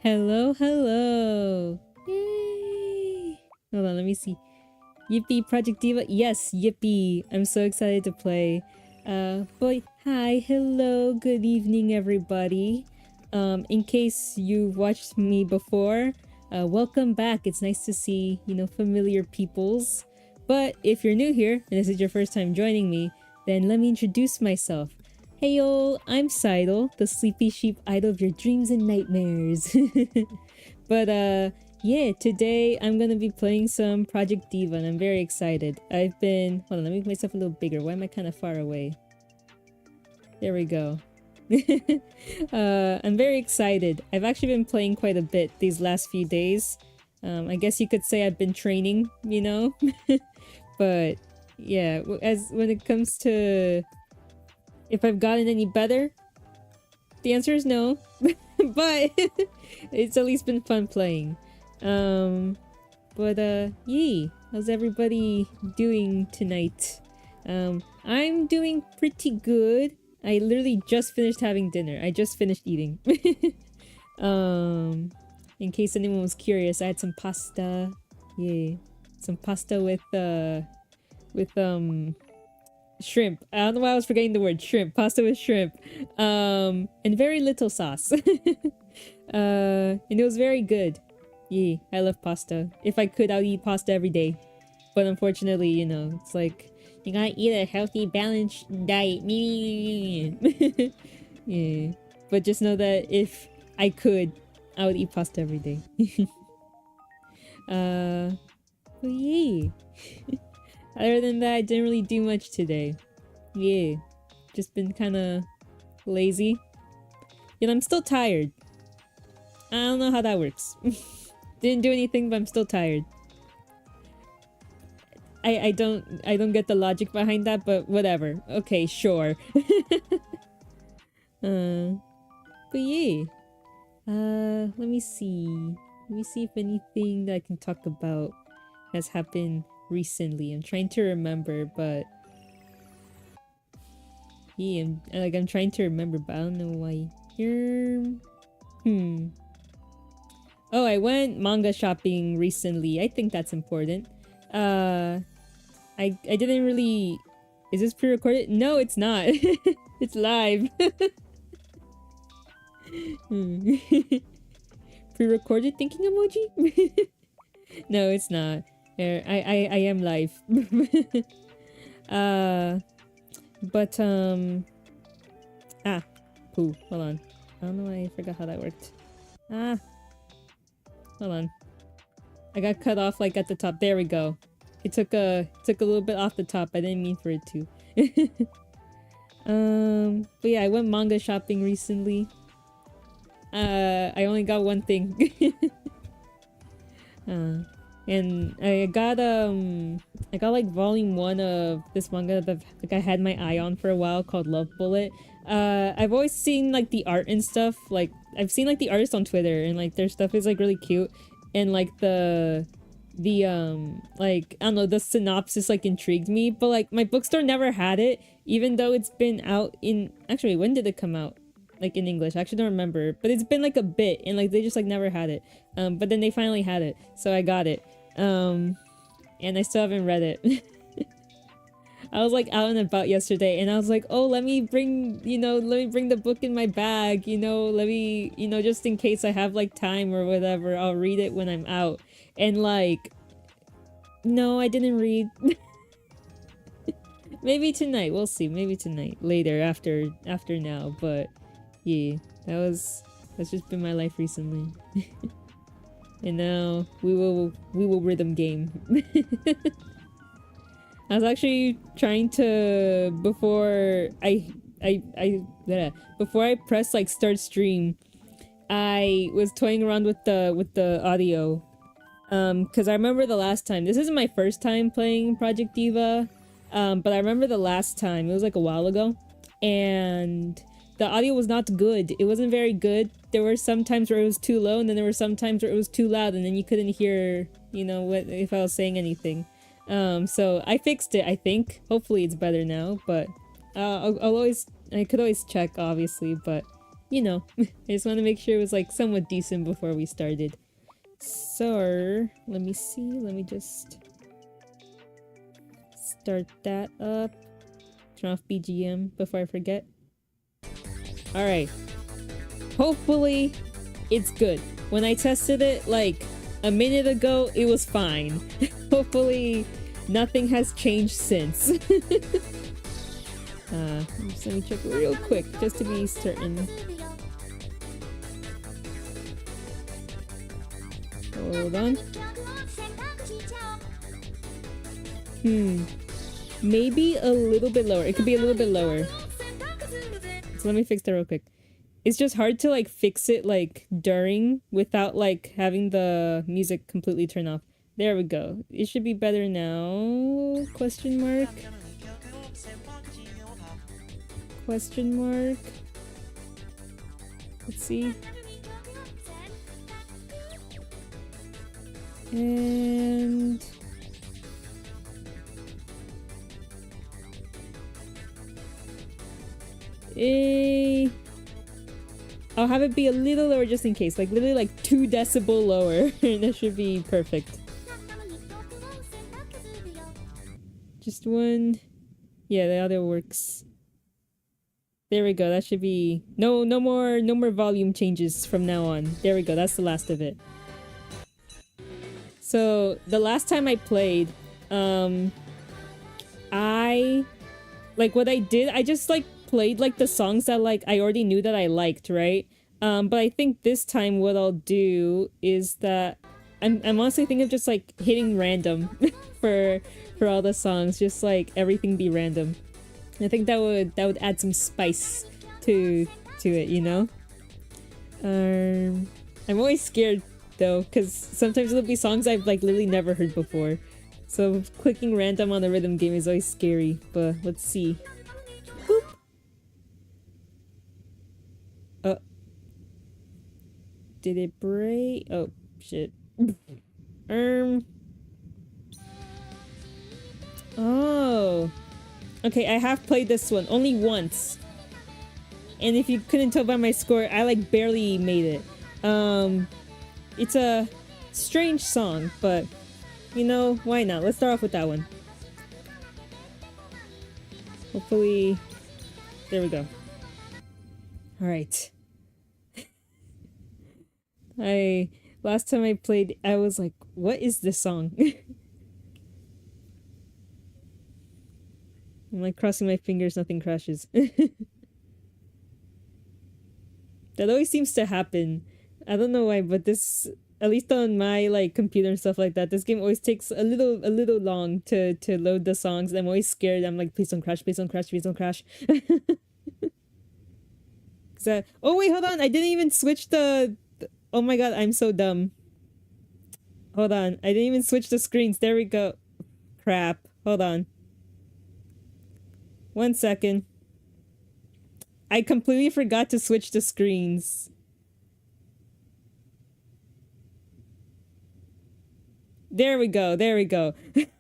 Hello, hello. Yay. Hold on, let me see. Yippee, Project Diva. Yes, yippee. I'm so excited to play. Boy, hi, hello, good evening, everybody. In case you've watched me before, welcome back. It's nice to see, familiar peoples. But if you're new here, and this is your first time joining me, then let me introduce myself. Hey y'all, I'm saidol, the sleepy sheep idol of your dreams and nightmares. But yeah, today I'm gonna be playing some Project Diva and I'm very excited. Hold on, let me make myself a little bigger. Why am I kind of far away? There we go. I'm very excited. I've actually been playing quite a bit these last few days. I guess you could say I've been training, But yeah, when it comes to if I've gotten any better, the answer is no. But it's at least been fun playing. Yay! How's everybody doing tonight? I'm doing pretty good. I literally just finished having dinner. I just finished eating. In case anyone was curious, I had some pasta. Yay. Some pasta with shrimp. I don't know why I was forgetting the word shrimp. Pasta with shrimp. And very little sauce. And it was very good. Yeah, I love pasta. If I could, I would eat pasta every day. But unfortunately, it's like, you gotta eat a healthy, balanced diet. Yeah. But just know that if I could, I would eat pasta every day. But yeah. Other than that, I didn't really do much today. Yeah. Just been kind of lazy. Yet I'm still tired. I don't know how that works. Didn't do anything, but I'm still tired. I don't get the logic behind that, but whatever. Okay, sure. But yeah. Let me see. Let me see if anything that I can talk about has happened recently. I'm trying to remember, but yeah, I'm trying to remember, but I don't know why. Oh, I went manga shopping recently. I think that's important. I didn't really... Is this pre-recorded? No, it's not. It's live. Pre-recorded thinking emoji? No, it's not. I am live. Poo. Hold on. I don't know why I forgot how that worked. Hold on. I got cut off like at the top. There we go. It took a little bit off the top. I didn't mean for it to. But yeah, I went manga shopping recently. I only got one thing. And I got like volume 1 of this manga that I had my eye on for a while called Love Bullet. I've always seen like the art and stuff. Like I've seen like the artists on Twitter and like their stuff is like really cute, and like the like I don't know, the synopsis like intrigued me, but like my bookstore never had it, even though it's been out in... Actually, when did it come out? Like in English? I actually don't remember, but it's been like a bit, and like they just like never had it. But then they finally had it, so I got it. And I still haven't read it. I was like out and about yesterday, and I was like, oh, let me bring the book in my bag, let me, just in case I have like time or whatever, I'll read it when I'm out. And like, no, I didn't read. Maybe tonight, we'll see. Maybe tonight, later, after now. But yeah, that's just been my life recently. And now we will rhythm game. I was actually trying to, before I press like start stream, I was toying around with the audio. Cause I remember the last time, this isn't my first time playing Project Diva, but I remember the last time, it was like a while ago, and the audio was not good. It wasn't very good. There were some times where it was too low, and then there were some times where it was too loud, and then you couldn't hear, if I was saying anything. So I fixed it, I think. Hopefully it's better now, but I could always check, obviously, but you know, I just want to make sure it was like somewhat decent before we started. So, let me see, let me just start that up. Turn off BGM before I forget. Alright. Hopefully, it's good. When I tested it like a minute ago, it was fine. Hopefully, nothing has changed since. Just let me check real quick, just to be certain. Hold on. Maybe a little bit lower. It could be a little bit lower. So let me fix that real quick. It's just hard to like fix it like during without like having the music completely turn off. There we go. It should be better now. Question mark. Question mark. Let's see. And I'll have it be a little lower just in case, like literally like 2 decibel lower. That should be perfect. Just one. Yeah, the other works. There we go. That should be no more volume changes from now on. There we go. That's the last of it. So the last time I played, I like what I did. I just like played like the songs that like I already knew that I liked, right? But I think this time what I'll do is that I'm honestly thinking of just like hitting random for all the songs, just like everything be random. I think that would add some spice to it, you know? I'm always scared though, because sometimes it'll be songs I've like literally never heard before. So clicking random on the rhythm game is always scary, but let's see. Boop. Did it break? Oh, shit. Oh. Okay, I have played this one only once. And if you couldn't tell by my score, I like barely made it. It's a strange song, but you know, why not? Let's start off with that one. Hopefully, there we go. All right. Last time I played, I was like, what is this song? I'm like crossing my fingers, nothing crashes. That always seems to happen. I don't know why, but this, at least on my like computer and stuff like that, this game always takes a little long to load the songs. I'm always scared. I'm like, please don't crash, please don't crash, please don't crash. Oh wait, hold on, I didn't even switch the oh my god, I'm so dumb. Hold on, I didn't even switch the screens. There we go. Crap. Hold on. 1 second. I completely forgot to switch the screens. There we go, there we go.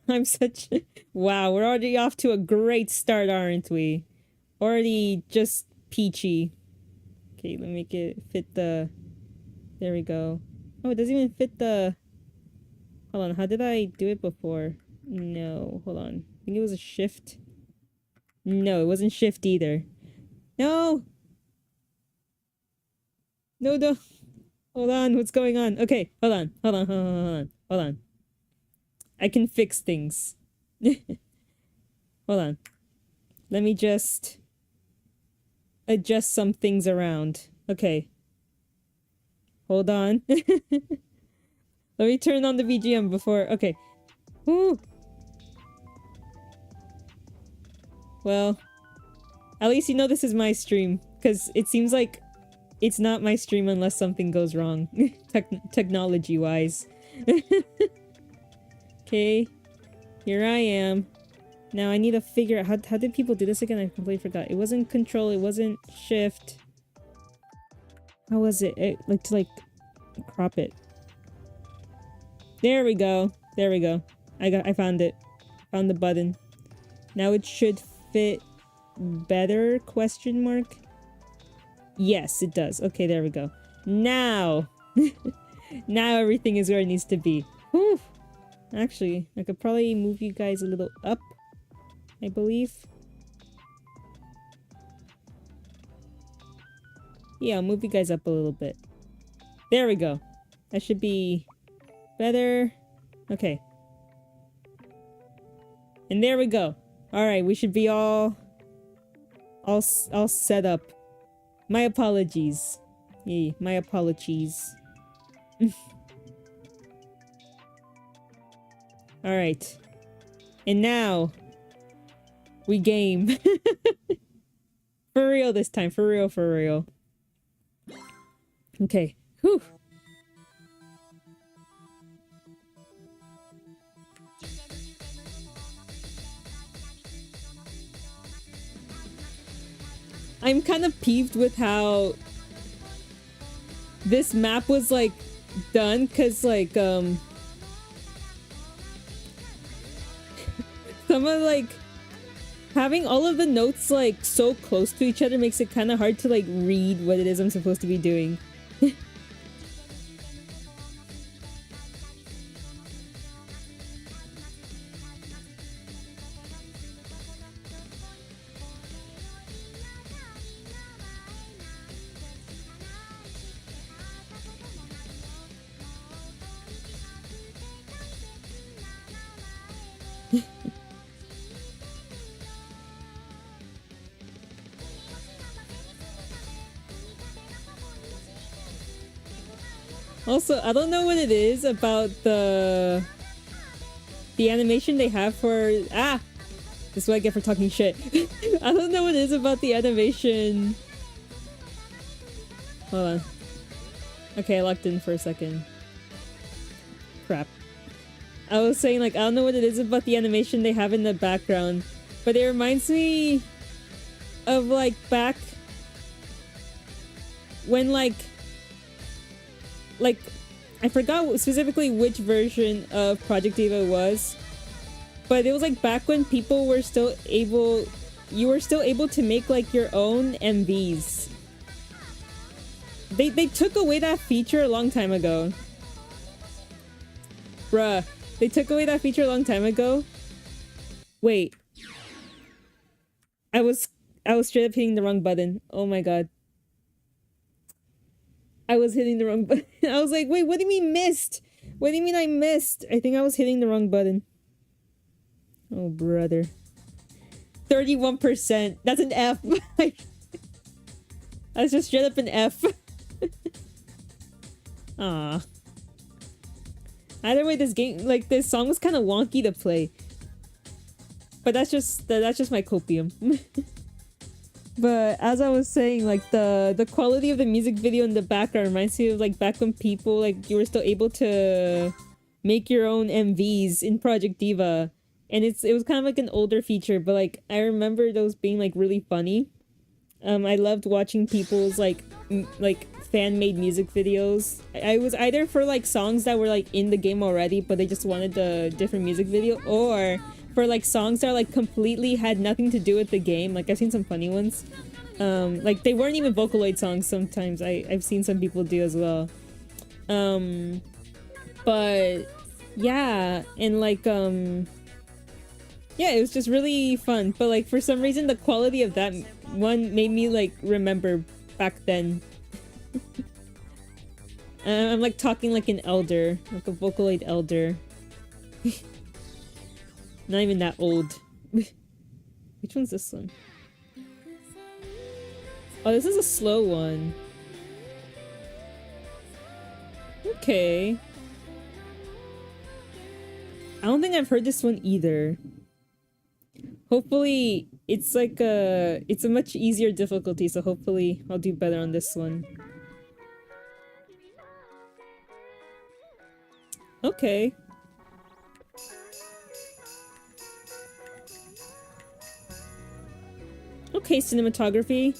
I'm such... Wow, we're already off to a great start, aren't we? Already just peachy. Okay, let me make it fit the... There we go. Oh, it doesn't even fit the... Hold on, how did I do it before? No, hold on. I think it was a shift. No, it wasn't shift either. No! No, no. Hold on, what's going on? Okay, hold on. Hold on. I can fix things. Hold on. Let me just adjust some things around. Okay. Hold on. Let me turn on the BGM before... Okay. Woo! Well, at least you know this is my stream, because it seems like it's not my stream unless something goes wrong, technology-wise. Okay, here I am. Now I need to figure out, how did people do this again? I completely forgot. It wasn't control, it wasn't shift. How was it? Like to like crop it. There we go. There we go. I found it. Found the button. Now it should fit better, question mark. Yes, it does. Okay, there we go. Now! Now everything is where it needs to be. Whew! Actually, I could probably move you guys a little up, I believe. Yeah, I'll move you guys up a little bit. There we go. That should be better. Okay. And there we go. Alright, we should be all set up. My apologies. Yeah, my apologies. Alright. And now we game. For real this time. For real, for real. Okay. Whew. I'm kind of peeved with how this map was like done, cause like some of like having all of the notes like so close to each other makes it kind of hard to like read what it is I'm supposed to be doing. Also, I don't know what it is about the animation they have for... Ah! This is what I get for talking shit. I don't know what it is about the animation. Hold on. Okay, I locked in for a second. Crap. I was saying, like, I don't know what it is about the animation they have in the background, but it reminds me of, like, back when, like, I forgot specifically which version of Project Diva it was, but it was like back when people were still able, you were still able to make like your own MVs. They took away that feature a long time ago. Bruh, they took away that feature a long time ago. Wait. I was straight up hitting the wrong button. Oh my god. I was hitting the wrong button. I was like, wait, what do you mean missed? What do you mean I missed? I think I was hitting the wrong button. Oh, brother. 31%. That's an F. That's just straight up an F. Ah. Either way, this game, like, this song was kind of wonky to play. But that's just my copium. But as I was saying, like the quality of the music video in the background reminds me of like back when people like you were still able to make your own MVs in Project Diva, and it was kind of like an older feature, but like I remember those being like really funny. I loved watching people's like fan-made music videos. I was either for like songs that were like in the game already, but they just wanted a different music video, or for like songs that like completely had nothing to do with the game. Like I've seen some funny ones. Like they weren't even Vocaloid songs sometimes. I've seen some people do as well. But yeah, and like yeah, it was just really fun. But like for some reason the quality of that one made me like remember back then. I'm like talking like an elder, like a Vocaloid elder. Not even that old. Which one's this one? Oh, this is a slow one. Okay. I don't think I've heard this one either. Hopefully, it's like it's a much easier difficulty, so hopefully I'll do better on this one. Okay. Okay, cinematography.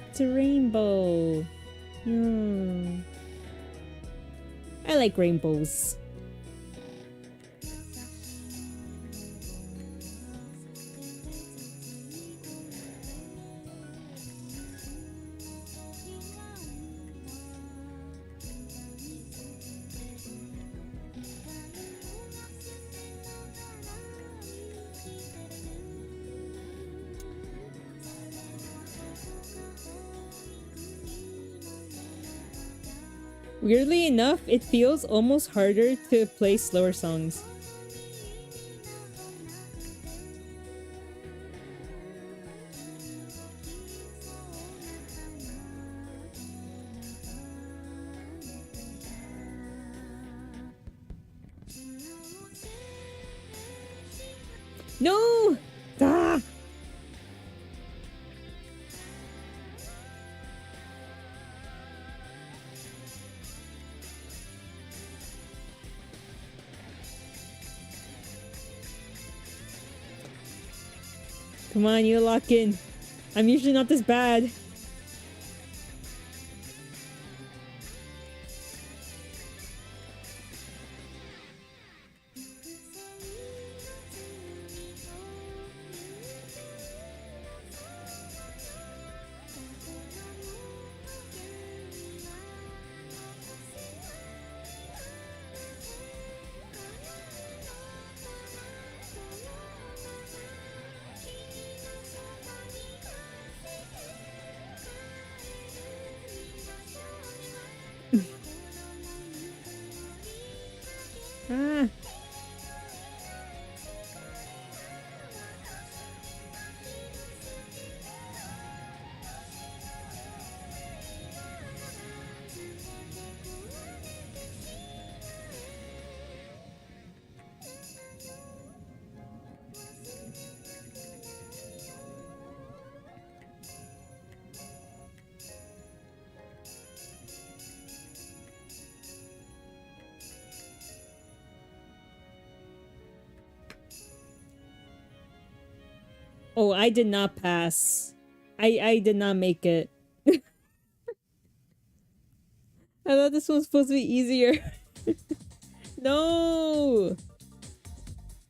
It's a rainbow. Hmm. I like rainbows. Weirdly enough, it feels almost harder to play slower songs. No! Ah! Come on, you lock in. I'm usually not this bad. Ah. Oh, I did not pass. I did not make it. I thought this one was supposed to be easier. No!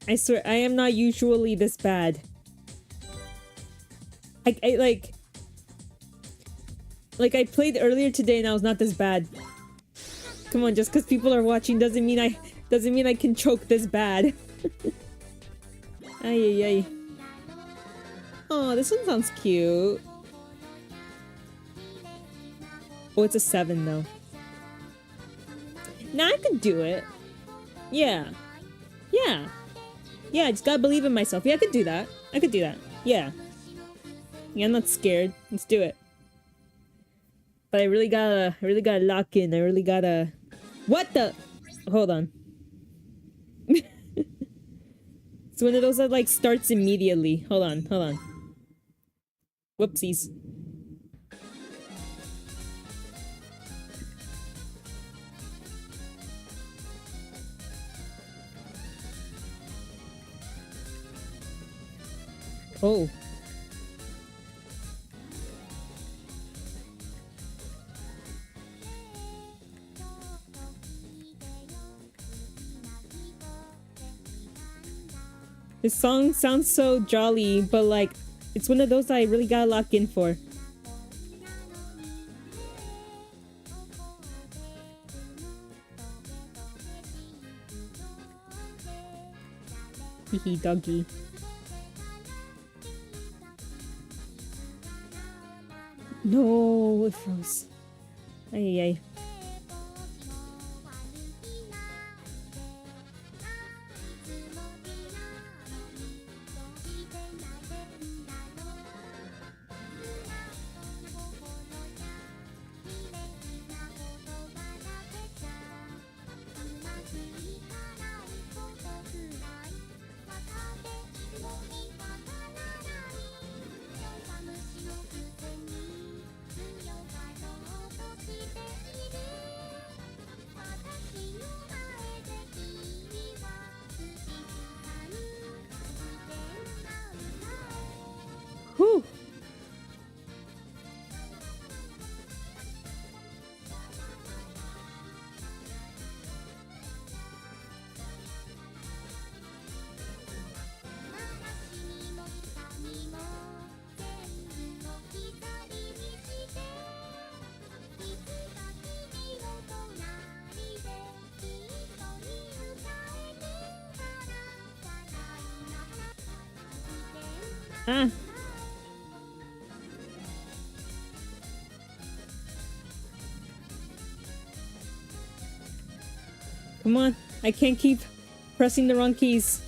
I swear, I am not usually this bad. I I played earlier today and I was not this bad. Come on, just because people are watching doesn't mean I can choke this bad. Ay ay ay. Oh, this one sounds cute. Oh, it's a 7 though. Nah, I could do it. Yeah. Yeah. Yeah, I just gotta believe in myself. Yeah, I could do that. I could do that. Yeah. Yeah, I'm not scared. Let's do it. But I really gotta lock in. I really gotta... What the... Hold on. It's one of those that, like, starts immediately. Hold on, hold on. Whoopsies. Oh. This song sounds so jolly, but like, it's one of those I really gotta lock in for. Hehe, doggy. No, it froze. Ay, ay, ay. Whew. Ah. Come on. I can't keep pressing the wrong keys.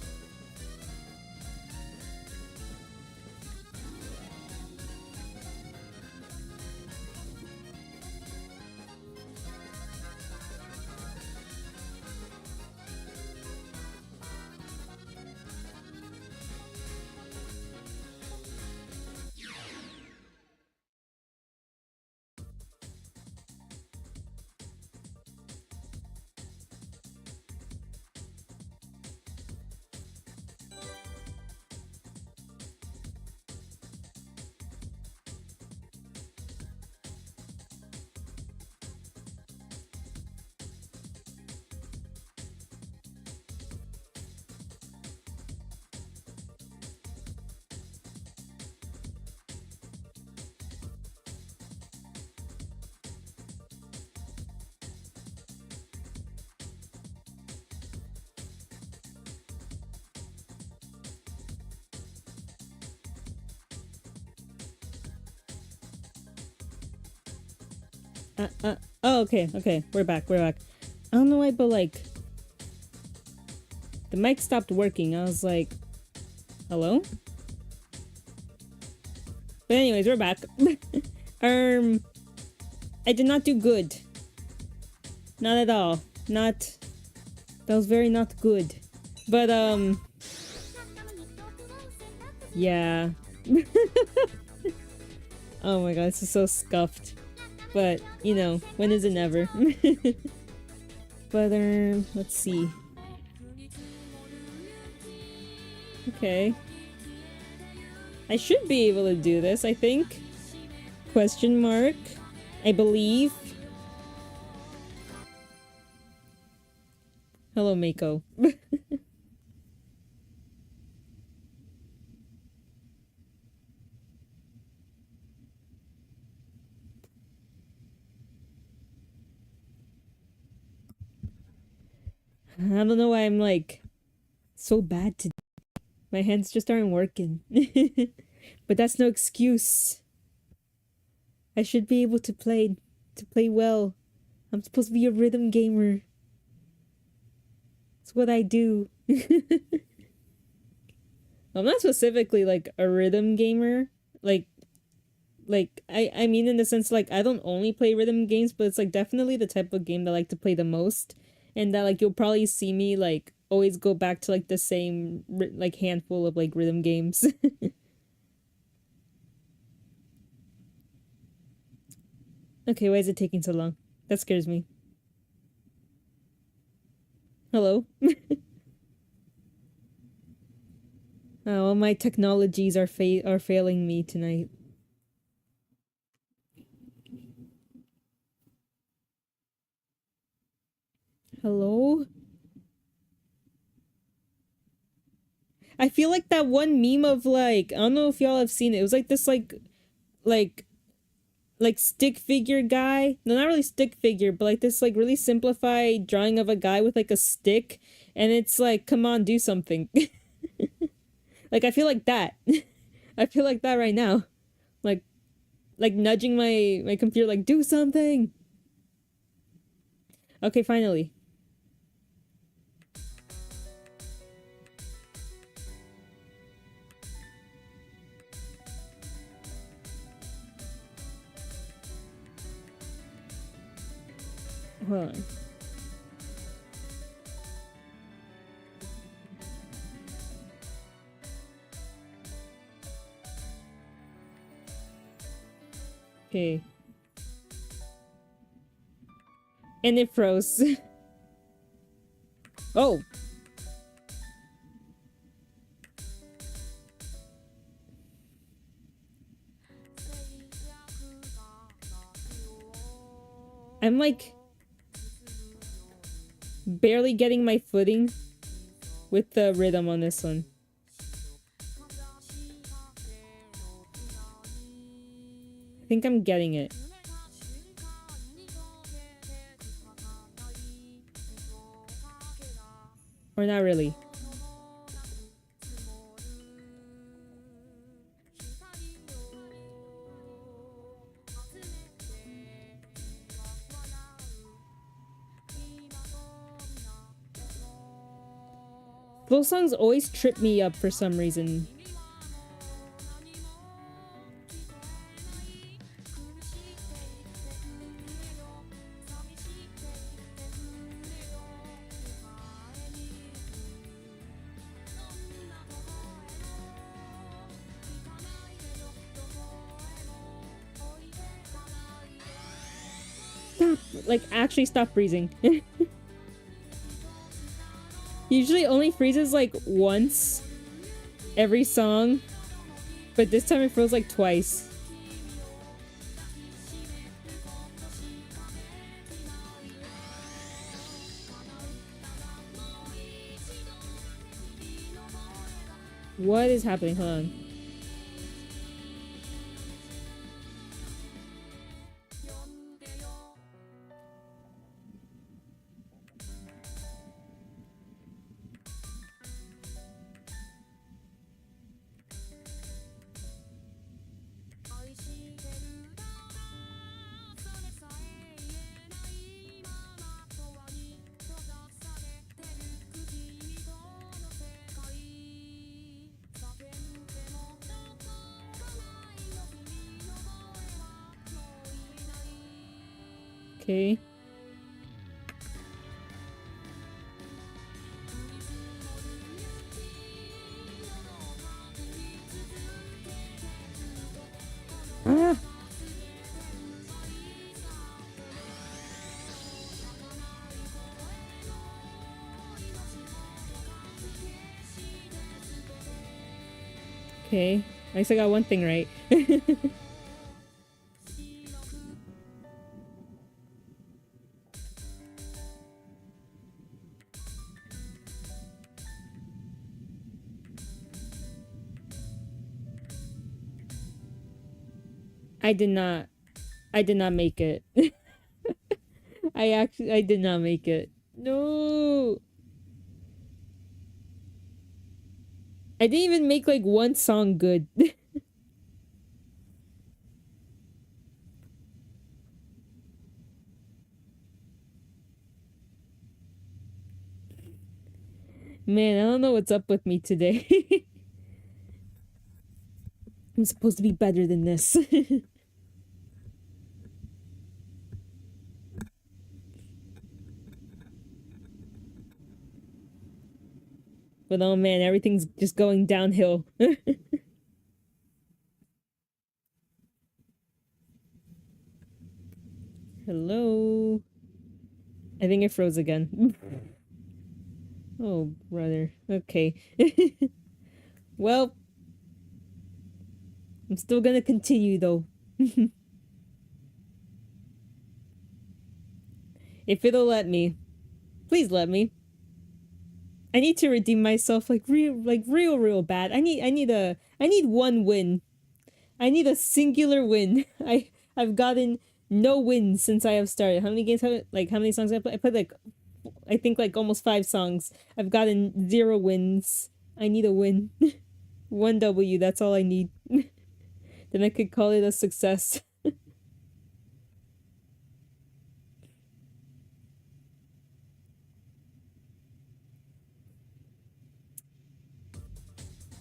Oh, okay, we're back. I don't know why, but like, the mic stopped working. I was like, hello? But anyways, we're back. I did not do good. Not at all. That was very not good. But, yeah. Oh my god, this is so scuffed. But, you know, when is it never? But, let's see. Okay. I should be able to do this, I think. Question mark. I believe. Hello, Mako. I don't know why I'm like so bad today. My hands just aren't working. But that's no excuse. I should be able to play well. I'm supposed to be a rhythm gamer. It's what I do. I'm not specifically like a rhythm gamer. Like I mean in the sense like I don't only play rhythm games, but it's like definitely the type of game that I like to play the most. And that like you'll probably see me like always go back to like the same like handful of like rhythm games. Okay, why is it taking so long? That scares me. Hello? Oh, my technologies are failing me tonight. Hello? I feel like that one meme of like, I don't know if y'all have seen it. It was like this like stick figure guy. No, not really stick figure, but like this like really simplified drawing of a guy with like a stick, and it's like, come on, do something. Like I feel like that. I feel like that right now. Like nudging my computer like do something. Okay, finally. Hold on. Okay. And it froze. Oh. I'm like barely getting my footing with the rhythm on this one. I think I'm getting it. Or not really. Those songs always trip me up for some reason. Stop! Like, actually stop freezing. Usually only freezes like once every song, but this time it froze like twice. What is happening? Hold on. Okay. Ah. Okay. At least I got one thing right. I did not make it. I did not make it. No. I didn't even make like one song good. Man, I don't know what's up with me today. I'm supposed to be better than this. But oh man, everything's just going downhill. Hello? I think it froze again. Oh, brother. Okay. Well, I'm still gonna continue though. If it'll let me. Please let me. I need to redeem myself like real bad. I need one win. I need a singular win. I've gotten no wins since I have started. How many games have how many songs I played like I think like almost 5 songs. I've gotten 0 wins. I need a win. 1 W, that's all I need. Then I could call it a success.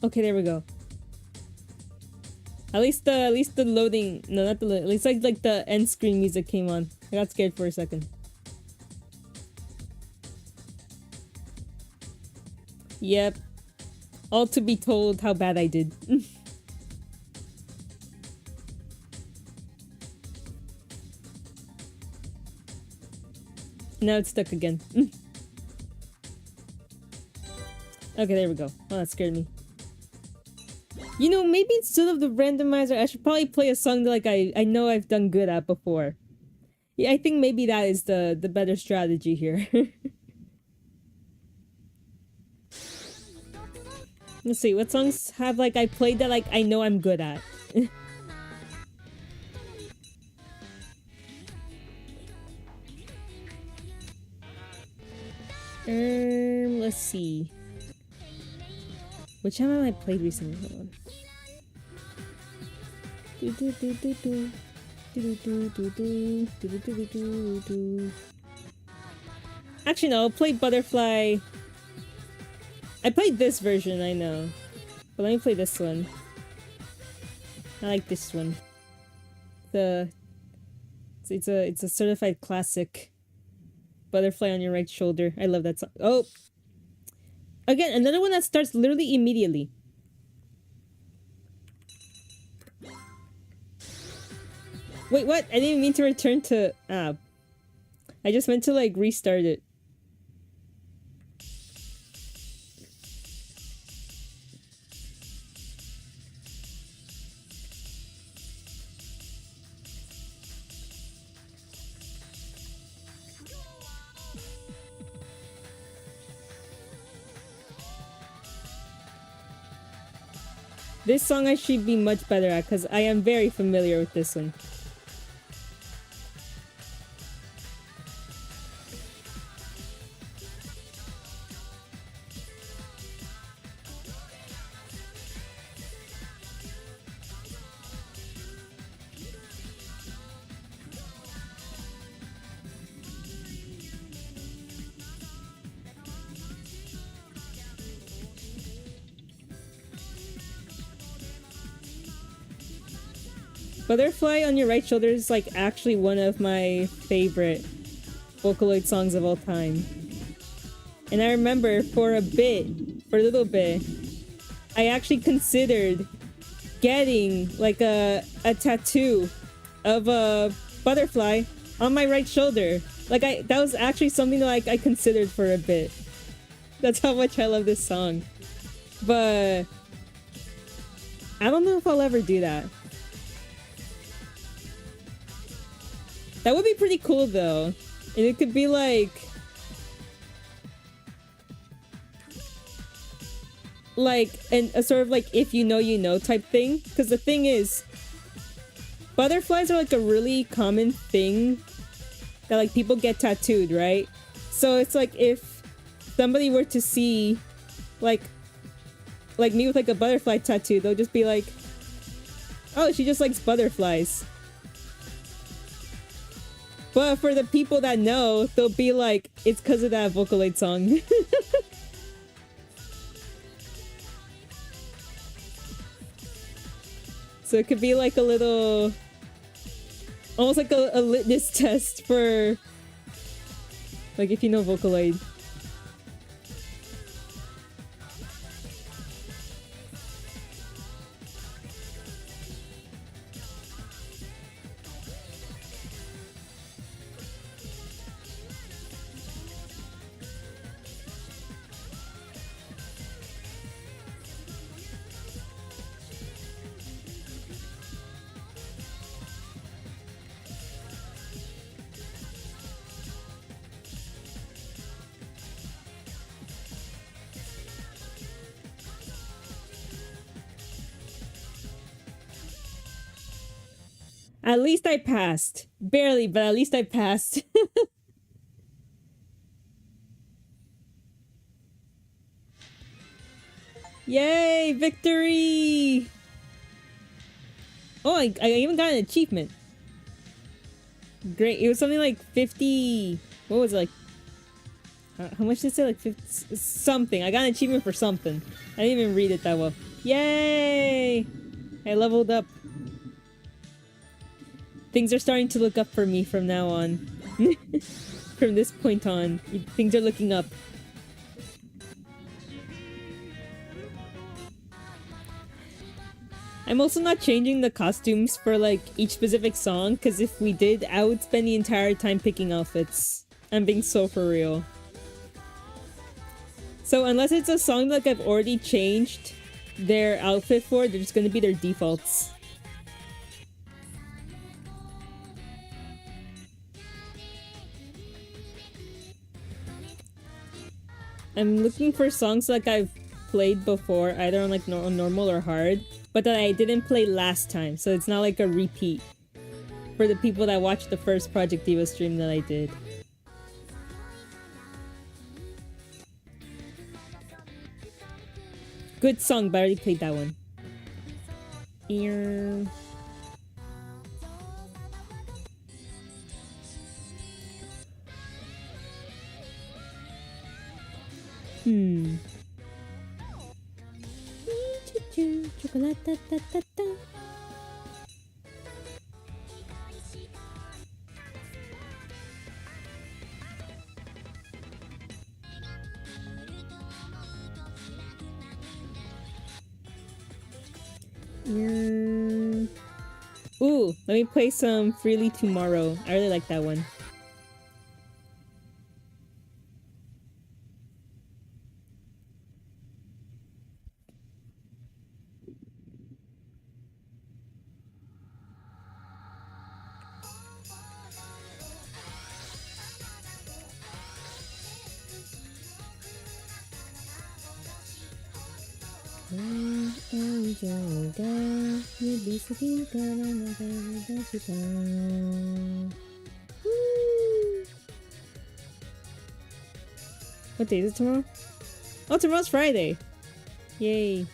Okay, there we go. At least the loading, no, not the loading, at least like the end screen music came on. I got scared for a second. Yep. All to be told how bad I did. Now it's stuck again. Okay, there we go. Oh, that scared me. You know, maybe instead of the randomizer, I should probably play a song that, like, I know I've done good at before. Yeah, I think maybe that is the better strategy here. Let's see, what songs have, like, I played that, like, I know I'm good at? Let's see. Which one have I played recently? Hold on. Actually, no, I'll play Butterfly. I played this version, I know. But let me play this one. I like this one. It's a certified classic. Butterfly on your right shoulder. I love that song. Oh! Again, another one that starts literally immediately. Wait, what? I didn't mean to return to... Ah. I just meant to, like, restart it. This song I should be much better at, because I am very familiar with this one. Butterfly on Your Right Shoulder is like actually one of my favorite Vocaloid songs of all time. And I remember for a little bit, I actually considered getting like a tattoo of a butterfly on my right shoulder. Like that was actually something that I considered for a bit. That's how much I love this song. But I don't know if I'll ever do that. That would be pretty cool though. And it could be like a sort of like if you know you know type thing. Because the thing is, butterflies are like a really common thing that like people get tattooed, right? So it's like if somebody were to see like me with like a butterfly tattoo, they'll just be like, oh, she just likes butterflies. But for the people that know, they'll be like, it's because of that Vocaloid song. So it could be like a little... almost like a litmus test for... like if you know Vocaloid. At least I passed. Barely, but at least I passed. Yay, victory! Oh, I even got an achievement. Great, it was something like 50... what was it, like... how much did it say? Like 50... something. I got an achievement for something. I didn't even read it that well. Yay! I leveled up. Things are starting to look up for me from now on. From this point on, things are looking up. I'm also not changing the costumes for like each specific song, because if we did, I would spend the entire time picking outfits. I'm being so for real. So unless it's a song that like I've already changed their outfit for, they're just gonna be their defaults. I'm looking for songs like I've played before, either on like normal or hard, but that I didn't play last time, so it's not like a repeat for the people that watched the first Project Diva stream that I did. Good song, but I already played that one. Ear. Chocolate. Yeah. Ooh, let me play some Freely Tomorrow. I really like that one. What day is it tomorrow? Oh, tomorrow's Friday. Yay.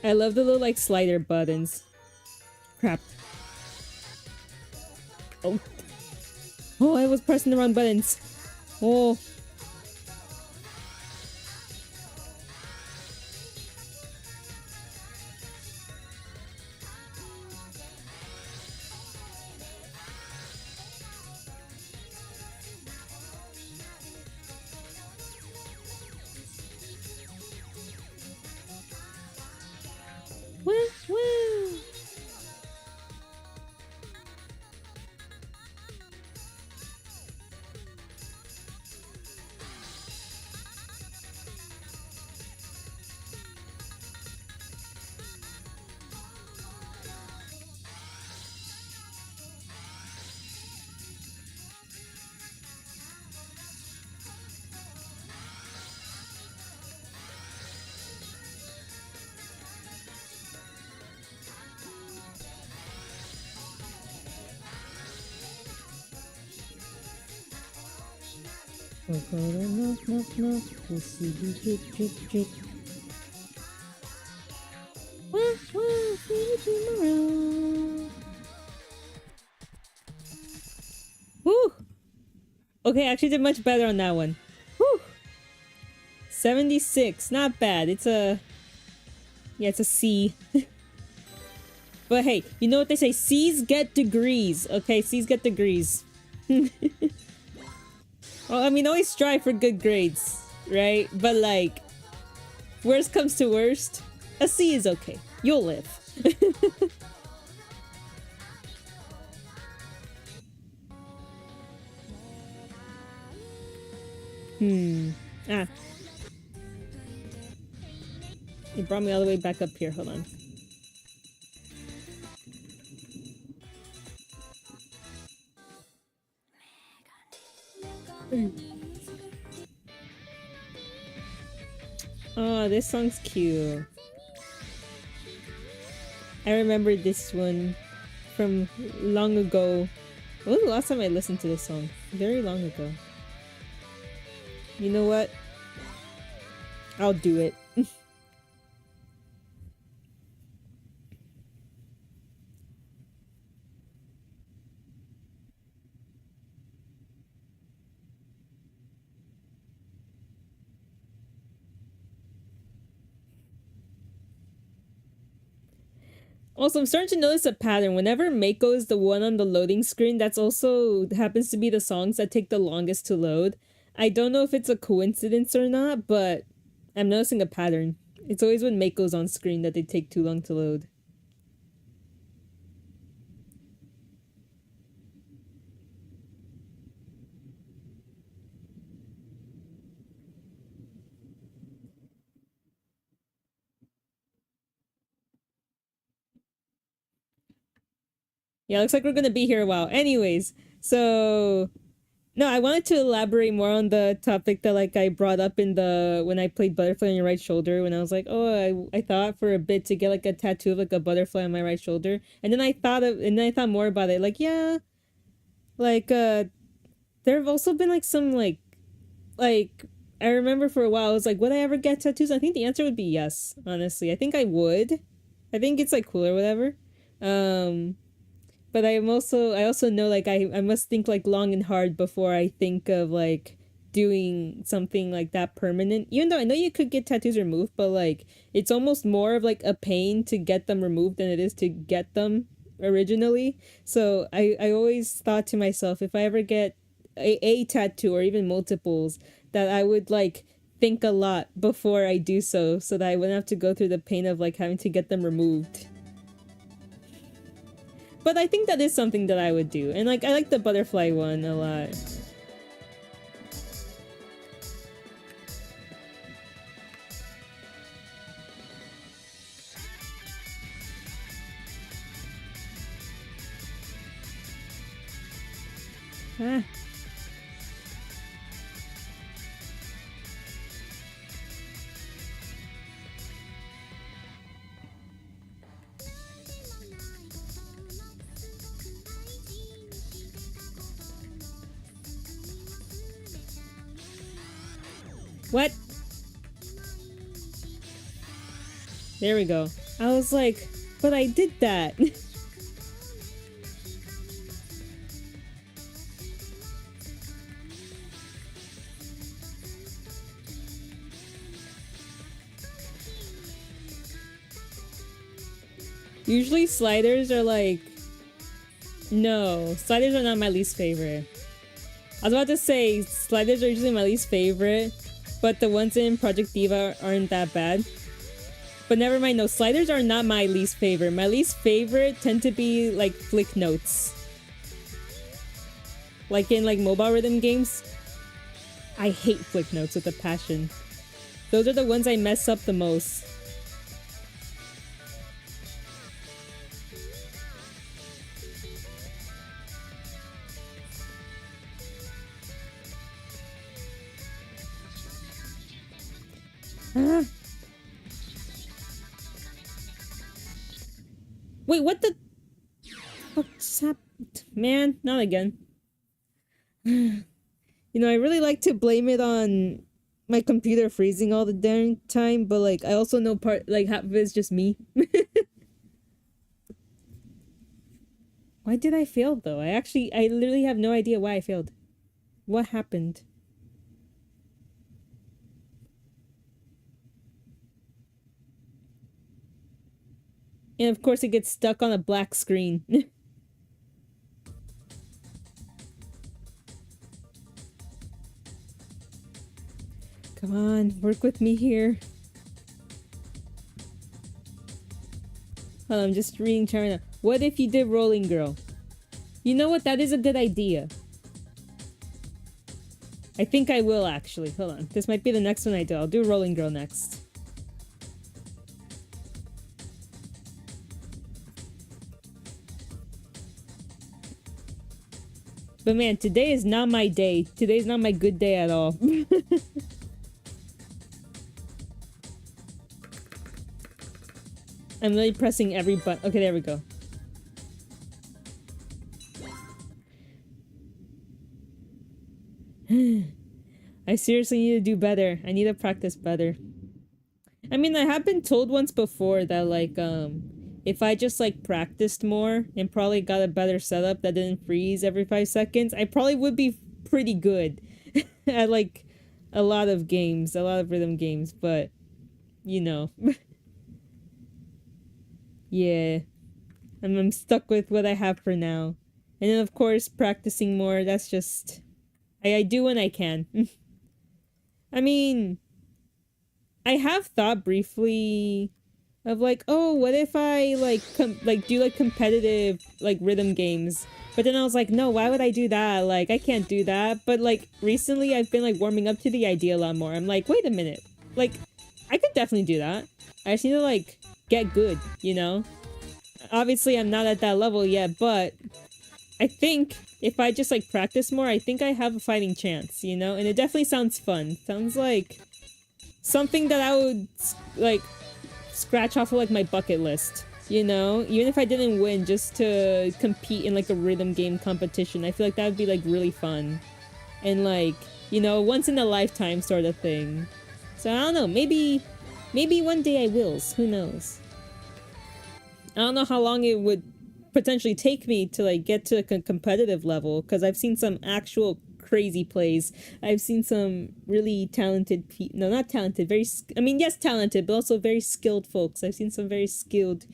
I love the little like slider buttons. Crap. Oh. Oh, I was pressing the wrong buttons. Oh. Woo, woo. Woo! Okay, I actually did much better on that one. Woo! 76, not bad. It's a... Yeah, it's a C. But hey, you know what they say? C's get degrees. Okay, C's get degrees. Well, I mean, always strive for good grades, right? But like, worst comes to worst, a C is okay. You'll live. Ah. It brought me all the way back up here. Hold on. Oh, this song's cute. I remember this one from long ago. When was the last time I listened to this song? Very long ago. You know what? I'll do it. Also, I'm starting to notice a pattern. Whenever Mako is the one on the loading screen, that's also happens to be the songs that take the longest to load. I don't know if it's a coincidence or not, but I'm noticing a pattern. It's always when Mako's on screen that they take too long to load. Yeah, looks like we're gonna be here a while. Anyways, so no, I wanted to elaborate more on the topic that like I brought up in the when I played butterfly on your right shoulder, when I was like, oh, I thought for a bit to get like a tattoo of like a butterfly on my right shoulder, and then I thought more about it. Like, yeah, like there have also been like some like I remember for a while I was like, would I ever get tattoos? I think the answer would be yes. Honestly, I think I would. I think it's like cool or whatever. But I also know like I must think like long and hard before I think of like doing something like that permanent. Even though I know you could get tattoos removed, but like it's almost more of like a pain to get them removed than it is to get them originally. So I always thought to myself, if I ever get a tattoo or even multiples, that I would like think a lot before I do so that I wouldn't have to go through the pain of like having to get them removed. But I think that is something that I would do. And like I like the butterfly one a lot. Ah. What? There we go. I was like, but I did that. Usually sliders are like... No, sliders are not my least favorite. I was about to say, sliders are usually my least favorite, but the ones in Project Diva aren't that bad. But never mind, no, sliders are not my least favorite. My least favorite tend to be like flick notes. Like in like mobile rhythm games. I hate flick notes with a passion. Those are the ones I mess up the most. Ah. Wait, what the fuck's happened? Man, not again. You know, I really like to blame it on my computer freezing all the damn time, but like I also know half of it's just me. Why did I fail though? I literally have no idea why I failed. What happened? And of course it gets stuck on a black screen. Come on, work with me here. Hold on, I'm just reading China. What if you did Rolling Girl? You know what? That is a good idea. I think I will actually. Hold on. This might be the next one I do. I'll do Rolling Girl next. But man, today is not my day. Today's not my good day at all. I'm really pressing every button. Okay, there we go. I seriously need to do better. I need to practice better. I mean, I have been told once before that, like, if I just, like, practiced more and probably got a better setup that didn't freeze every 5 seconds, I probably would be pretty good at, like, a lot of games, a lot of rhythm games, but, you know. Yeah. I'm stuck with what I have for now. And then, of course, practicing more, that's just... I do when I can. I mean... I have thought briefly of like, oh, what if I like do like competitive like rhythm games? But then I was like, no, why would I do that? Like, I can't do that. But like recently I've been like warming up to the idea a lot more. I'm like, wait a minute. Like, I could definitely do that. I just need to like get good, you know? Obviously, I'm not at that level yet, but I think if I just like practice more, I think I have a fighting chance, you know? And it definitely sounds fun. Sounds like something that I would like scratch off of like my bucket list, you know? Even if I didn't win, just to compete in like a rhythm game competition. I feel like that would be like really fun. And like, you know, once in a lifetime sort of thing. So I don't know, maybe one day I wills, who knows? I don't know how long it would potentially take me to like get to a competitive level, because I've seen some actual crazy plays. I've seen some really talented people, no, not talented, very, I mean, yes, talented, but also very skilled folks. I've seen some very skilled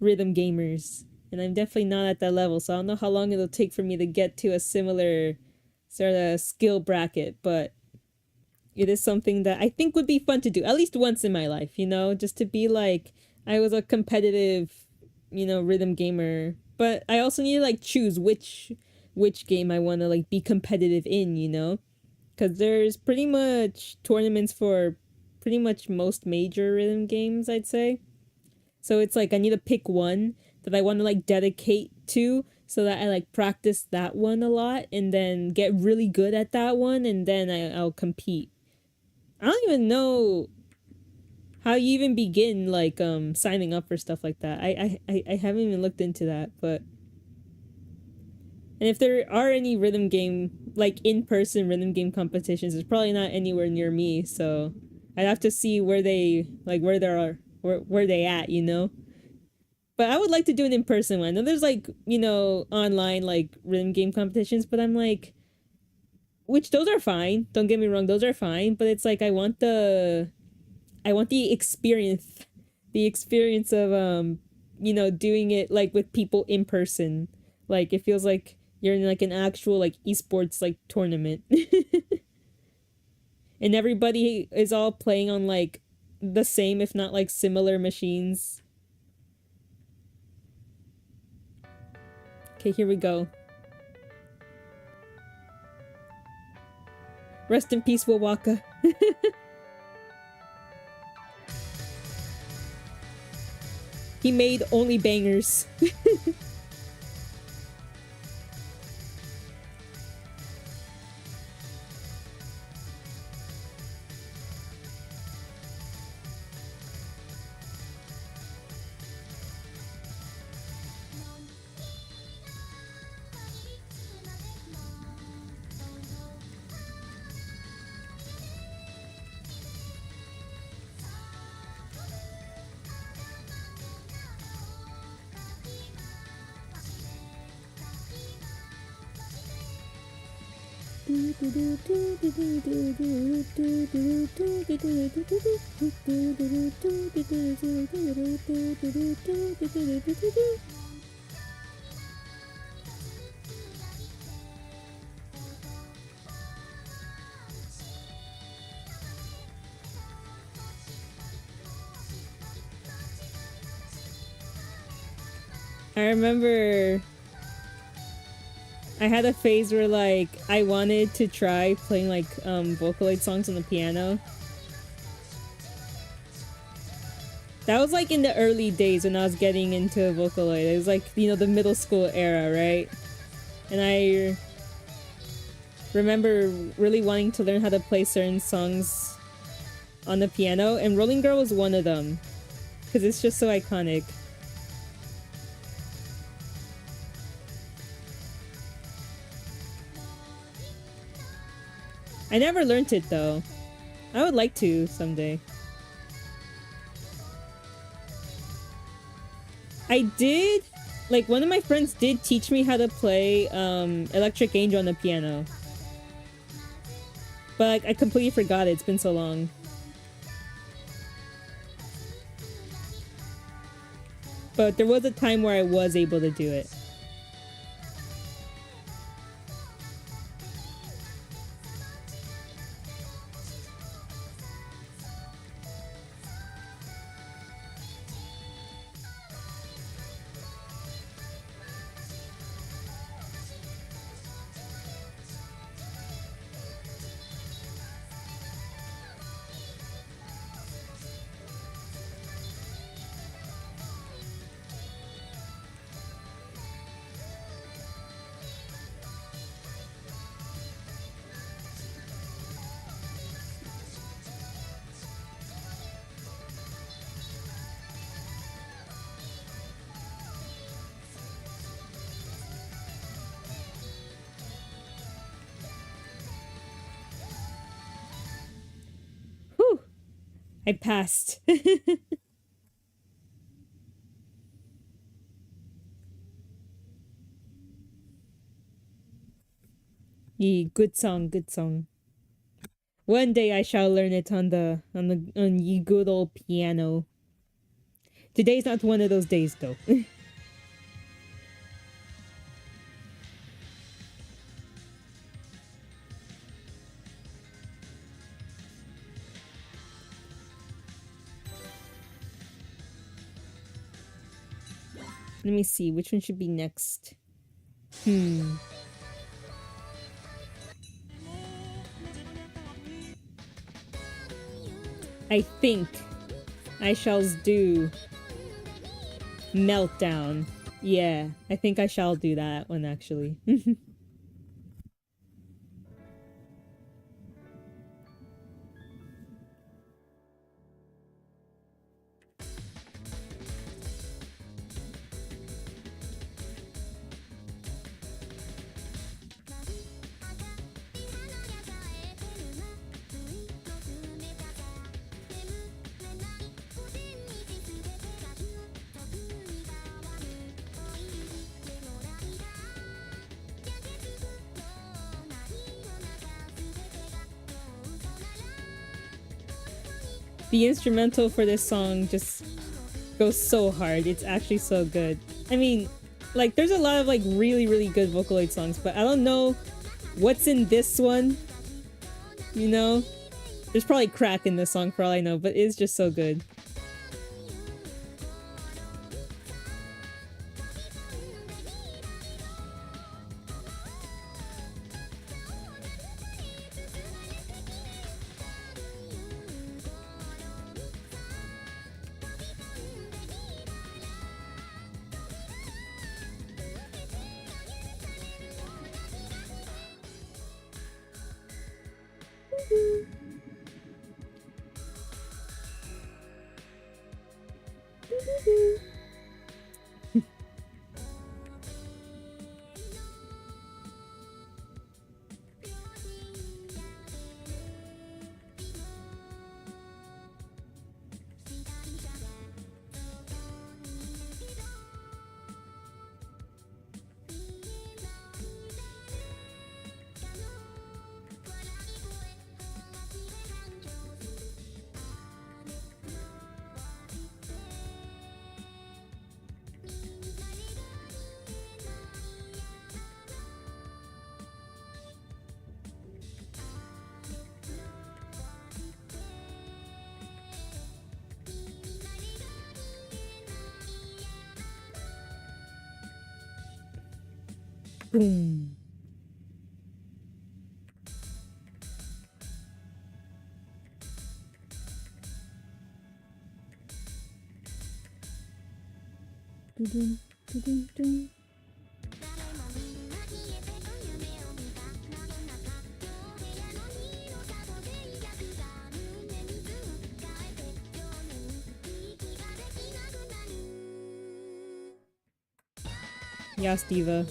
rhythm gamers, and I'm definitely not at that level, so I don't know how long it'll take for me to get to a similar sort of skill bracket, but it is something that I think would be fun to do, at least once in my life, you know, just to be like, I was a competitive, you know, rhythm gamer, but I also need to like choose which game I want to like be competitive in, you know, because there's pretty much tournaments for pretty much most major rhythm games, I'd say. So it's like I need to pick one that I want to like dedicate to, so that I like practice that one a lot and then get really good at that one, and then I'll compete. I don't even know how you even begin like signing up for stuff like that. I haven't even looked into that, but and if there are any rhythm game like in-person rhythm game competitions, it's probably not anywhere near me, so I'd have to see where they like where they at, you know. But I would like to do an in-person one. And there's like, you know, online like rhythm game competitions, but I'm like, which those are fine. Don't get me wrong, those are fine, but it's like I want the experience, of you know, doing it like with people in person. Like it feels like you're in like an actual like esports like tournament. And everybody is all playing on like the same, if not like similar machines. Okay, here we go. Rest in peace, 𝒂𝒂𝒂𝒅𝒊𝒂𝒍. He made only bangers. I remember I had a phase where like I wanted to try playing like Vocaloid songs on the piano. That was like in the early days when I was getting into Vocaloid. It was like, you know, the middle school era, right? And I remember really wanting to learn how to play certain songs on the piano, and Rolling Girl was one of them, because it's just so iconic. I never learned it though. I would like to someday. I did, like one of my friends did teach me how to play Electric Angel on the piano. But like, I completely forgot it, it's been so long. But there was a time where I was able to do it. I passed. Yeah, good song, good song. One day I shall learn it on ye good old piano. Today's not one of those days though. Let me see, which one should be next? I think I shall do Meltdown. Yeah, I think I shall do that one actually. The instrumental for this song just goes so hard. It's actually so good. I mean, like, there's a lot of like really, really good Vocaloid songs, but I don't know what's in this one. You know? There's probably crack in this song for all I know, but it's just so good. Boom. Dun, dun, dun, dun. Yes, diva.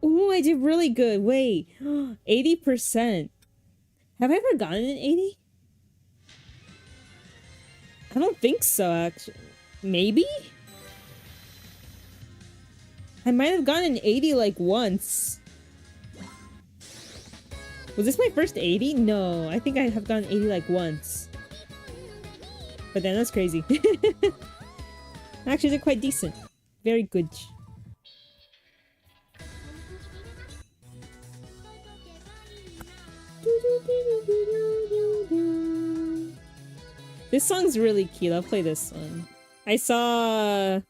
Ooh, I did really good. Wait, 80%. Have I ever gotten an 80? I don't think so, actually. Maybe? I might have gotten an 80 like once. Was this my first 80? No, I think I have gotten 80 like once. But then that's crazy. Actually, they're quite decent. Very good. This song's really cute. I'll play this one. I saw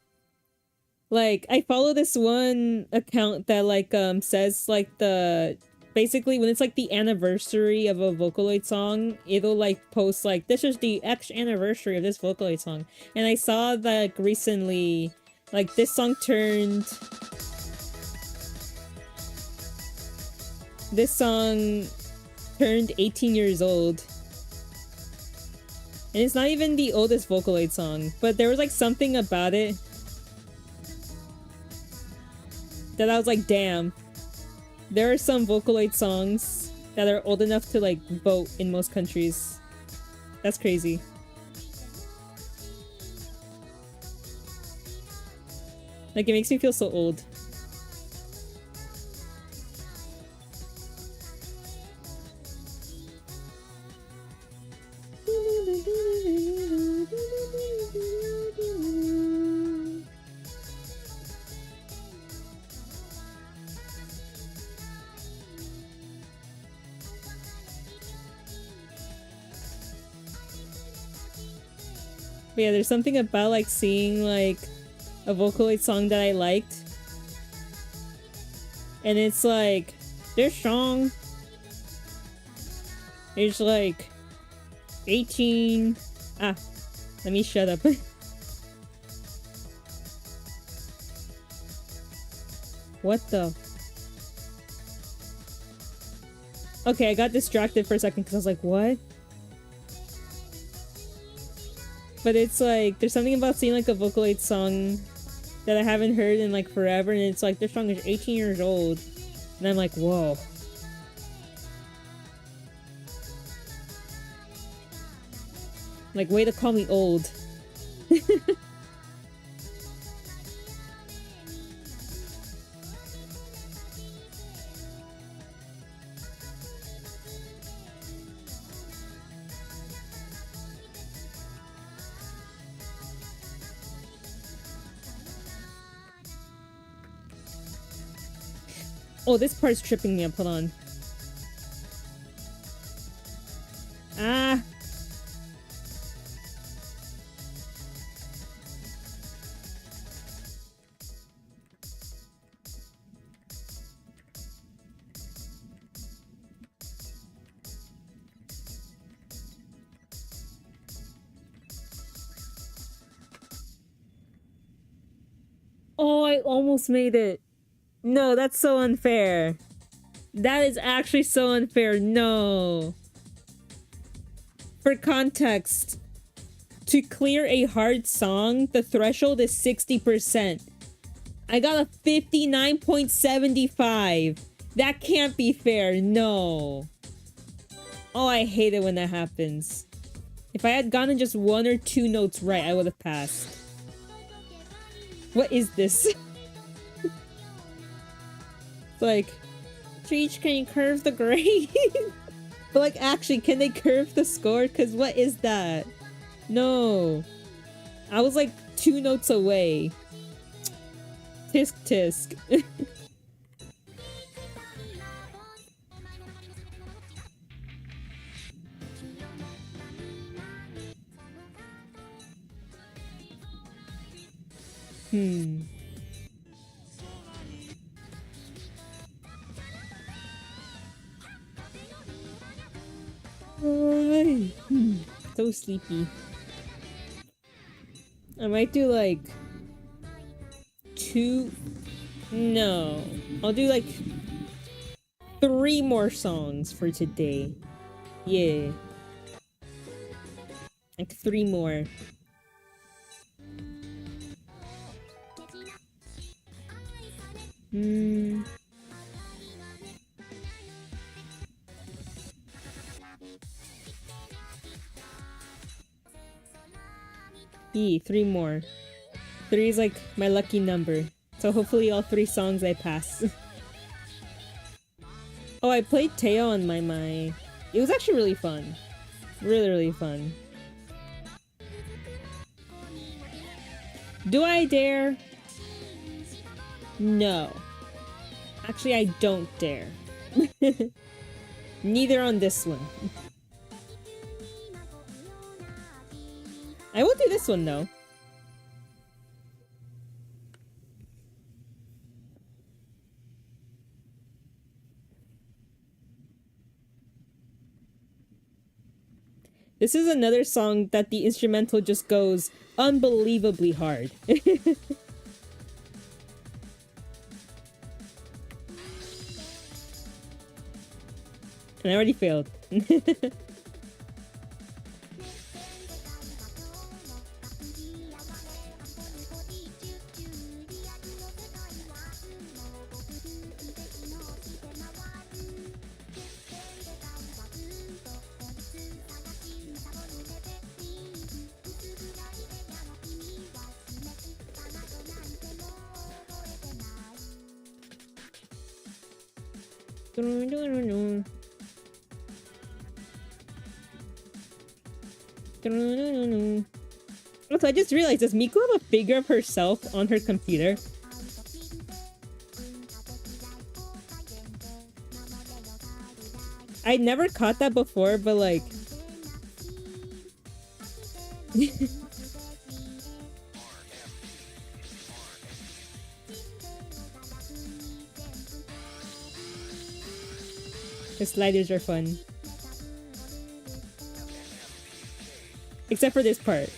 Like, I follow this one account that, like, says, like, basically, when it's, like, the anniversary of a Vocaloid song, it'll, like, post, like, this is the X anniversary of this Vocaloid song. And I saw that, like, recently, like, this song turned... This song turned 18 years old. And it's not even the oldest Vocaloid song, but there was, like, something about it that I was like, damn. There are some Vocaloid songs that are old enough to, like, vote in most countries. That's crazy. Like, it makes me feel so old. But yeah, there's something about, like, seeing, like, a Vocaloid song that I liked. And it's like, this song is, like, 18... Ah, let me shut up. What the... Okay, I got distracted for a second because I was like, what? But it's like, there's something about seeing like a Vocaloid song that I haven't heard in like forever, and it's like, this song is 18 years old. And I'm like, whoa. Like, way to call me old. Oh, this part's tripping me up. Hold on. Ah. Oh, I almost made it. No, that's so unfair. That is actually so unfair. No. For context, to clear a hard song, the threshold is 60%. I got a 59.75. That can't be fair. No. Oh, I hate it when that happens. If I had gotten just 1 or 2 notes right, I would have passed. What is this? Like, Treach, can you curve the grade? But like, actually, can they curve the score? Because what is that? No. I was like 2 notes away. Tisk tisk. So sleepy. I might do like 2... No. I'll do like 3 more songs for today. Yeah. Like 3 more. E, 3 more. 3 is like my lucky number. So hopefully all 3 songs I pass. Oh, I played Teo on my Mai. It was actually really fun. Really, really fun. Do I dare? No. Actually, I don't dare. Neither on this one. I will do this one though. This is another song that the instrumental just goes unbelievably hard. And I already failed. Also, I just realized, does Miku have a figure of herself on her computer? I never caught that before, but like... The sliders are fun. Except for this part.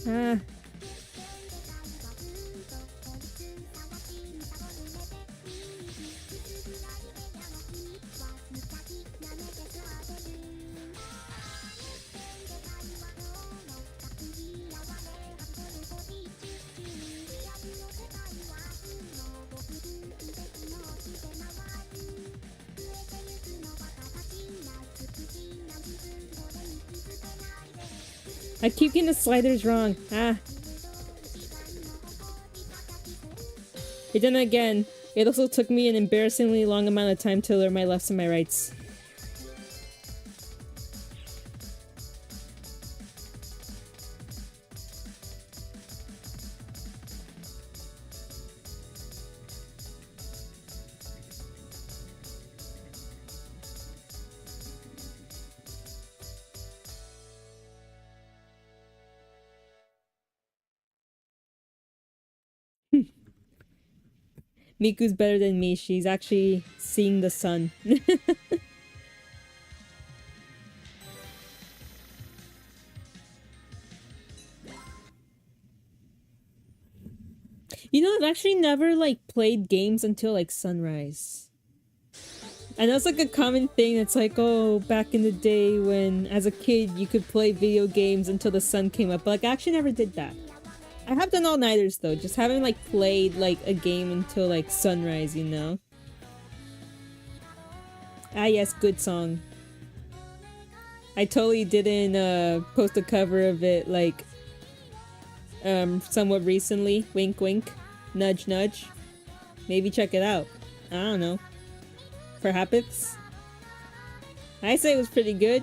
Ah. I keep getting the sliders wrong. Ah. But then again, it also took me an embarrassingly long amount of time to learn my lefts and my rights. Miku's better than me. She's actually seeing the sun. You know, I've actually never, like, played games until, like, sunrise. I know it's, like, a common thing. It's like, oh, back in the day when, as a kid, you could play video games until the sun came up. But, like, I actually never did that. I have done all-nighters, though. Just haven't, like, played, like, a game until, like, sunrise, you know? Ah, yes, good song. I totally didn't, post a cover of it, like, somewhat recently. Wink, wink. Nudge, nudge. Maybe check it out. I don't know. Perhaps? I say it was pretty good.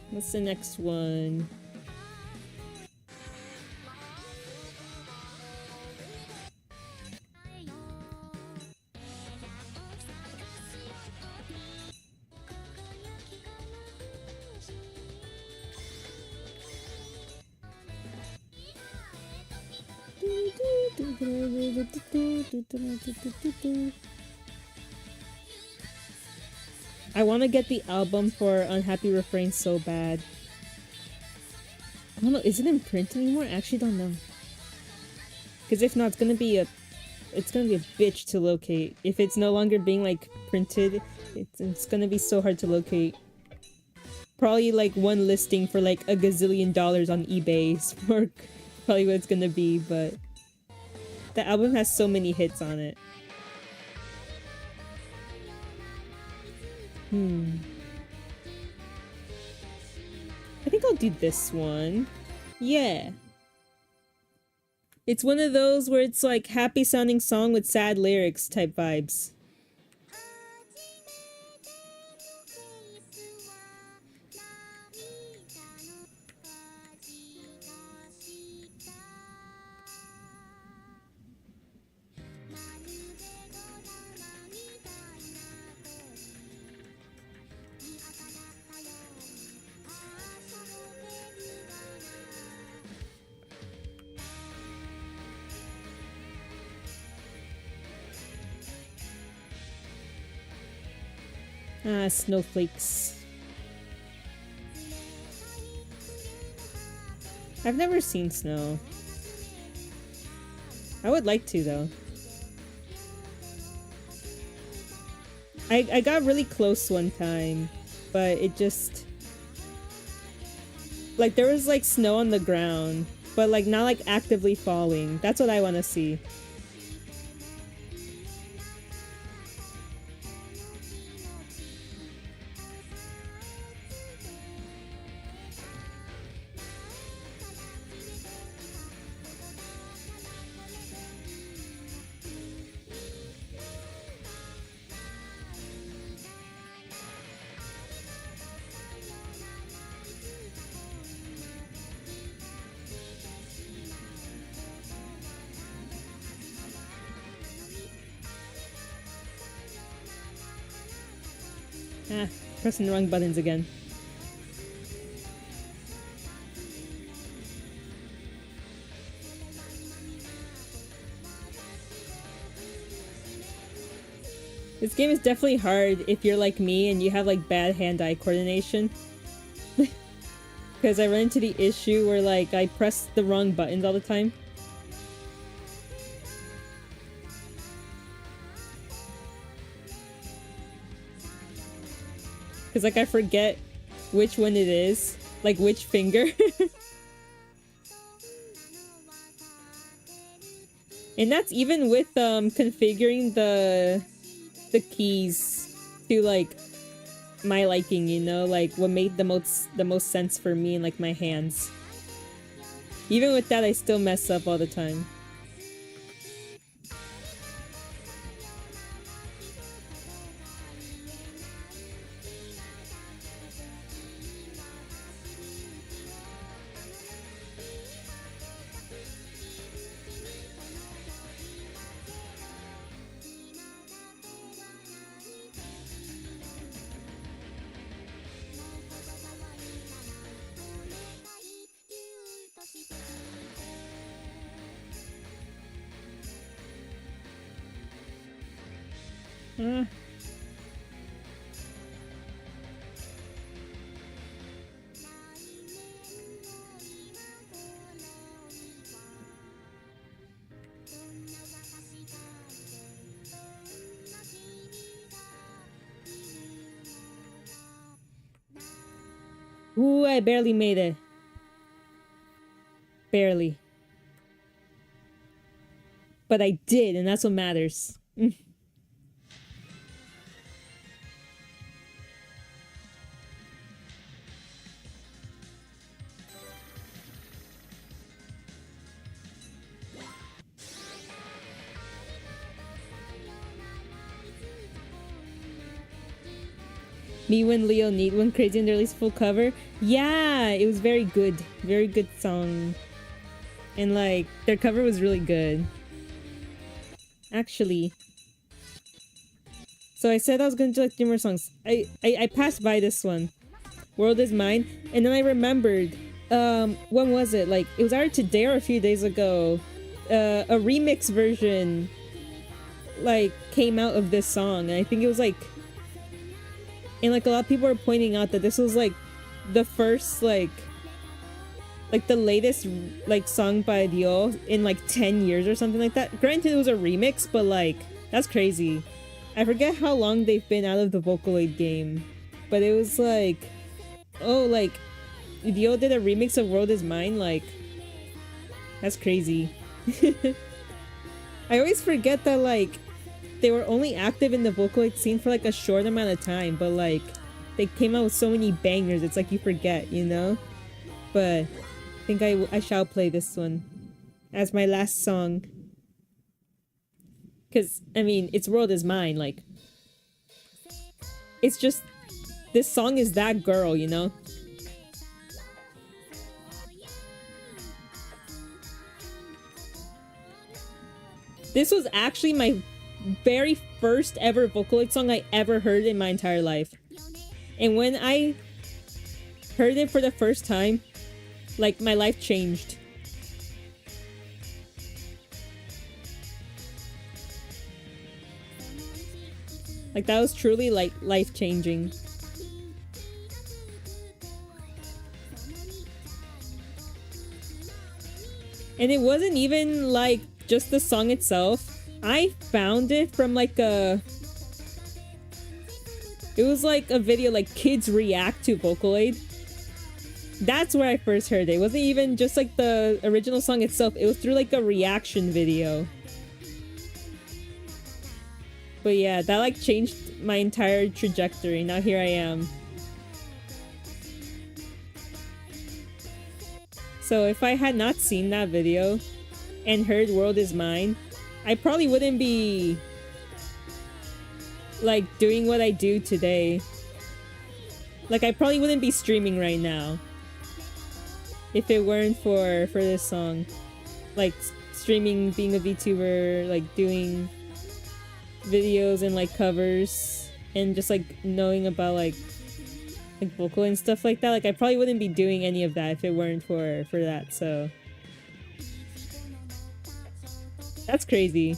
What's the next one? I want to get the album for Unhappy Refrain so bad. I don't know, is it in print anymore? I actually don't know. Because if not, it's gonna be a bitch to locate. If it's no longer being like printed, it's gonna be so hard to locate. Probably like one listing for like $1 gazillion on eBay is for probably what it's gonna be, but the album has so many hits on it. I think I'll do this one. Yeah. It's one of those where it's like happy sounding song with sad lyrics type vibes. Ah, snowflakes. I've never seen snow. I would like to, though. I got really close one time, but it just... Like, there was, like, snow on the ground, but, like, not, like, actively falling. That's what I want to see. Ah, pressing the wrong buttons again. This game is definitely hard if you're like me and you have like bad hand-eye coordination. Because I run into the issue where like I press the wrong buttons all the time. Because like I forget which one it is, like which finger. And that's even with configuring the keys to like my liking, you know, like what made the most sense for me and like my hands. Even with that, I still mess up all the time. Ooh, I barely made it. Barely. But I did, and that's what matters. Me when Leo need one crazy and release full cover. Yeah, it was very good. Very good song. And like their cover was really good. Actually. So I said I was gonna do like 3 more songs. I passed by this one. World is Mine. And then I remembered when was it? Like it was either today or a few days ago. a remix version like came out of this song, and I think it was like, and like a lot of people are pointing out that this was like the first like the latest like song by 𝒕🂔 in like 10 years or something like that. Granted, it was a remix, but like that's crazy. I forget how long they've been out of the Vocaloid game, but it was like, oh, like 𝒕🂔 did a remix of World Is Mine. Like that's crazy. I always forget that like they were only active in the Vocaloid scene for like a short amount of time, but like they came out with so many bangers, it's like you forget, you know? But I think I shall play this one as my last song. Because, I mean, it's World Is Mine, like, it's just, this song is that girl, you know? This was actually my very first ever Vocaloid song I ever heard in my entire life. And when I heard it for the first time, like, my life changed. Like, that was truly, like, life-changing. And it wasn't even, like, just the song itself. I found it from, like, a... It was, like, a video, like, kids react to Vocaloid. That's where I first heard it. It wasn't even just, like, the original song itself. It was through, like, a reaction video. But yeah, that, like, changed my entire trajectory. Now here I am. So if I had not seen that video and heard World Is Mine, I probably wouldn't be, like, doing what I do today. Like, I probably wouldn't be streaming right now if it weren't for this song. Like, streaming, being a VTuber, like, doing videos and, like, covers, and just, like, knowing about, like vocal and stuff like that. Like, I probably wouldn't be doing any of that if it weren't for that, so... That's crazy.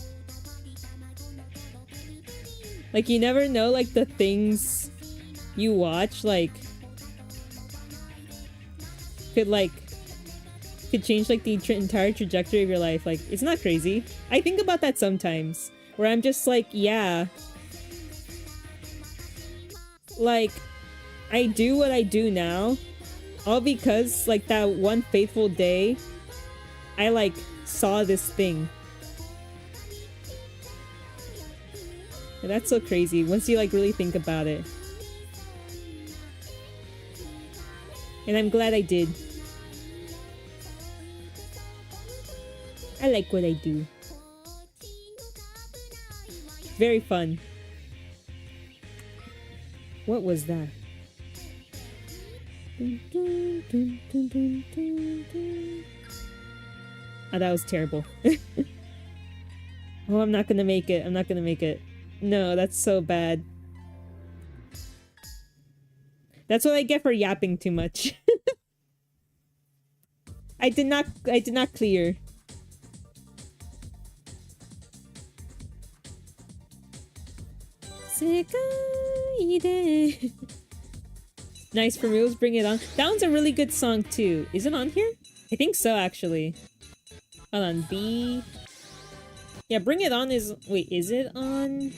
Like, you never know, like, the things you watch, like, could change, like, the entire trajectory of your life. Like, it's not crazy. I think about that sometimes, where I'm just like, yeah. Like, I do what I do now, all because, like, that one fateful day, I, like, saw this thing. And that's so crazy, once you, like, really think about it. And I'm glad I did. I like what I do. Very fun. What was that? Oh, that was terrible. Oh, I'm not gonna make it. I'm not gonna make it. No, that's so bad. That's what I get for yapping too much. I did not clear. Nice for Mules, Bring It On. That one's a really good song too. Is it on here? I think so, actually. Hold on, B. Yeah, Bring It On is... Wait, is it on?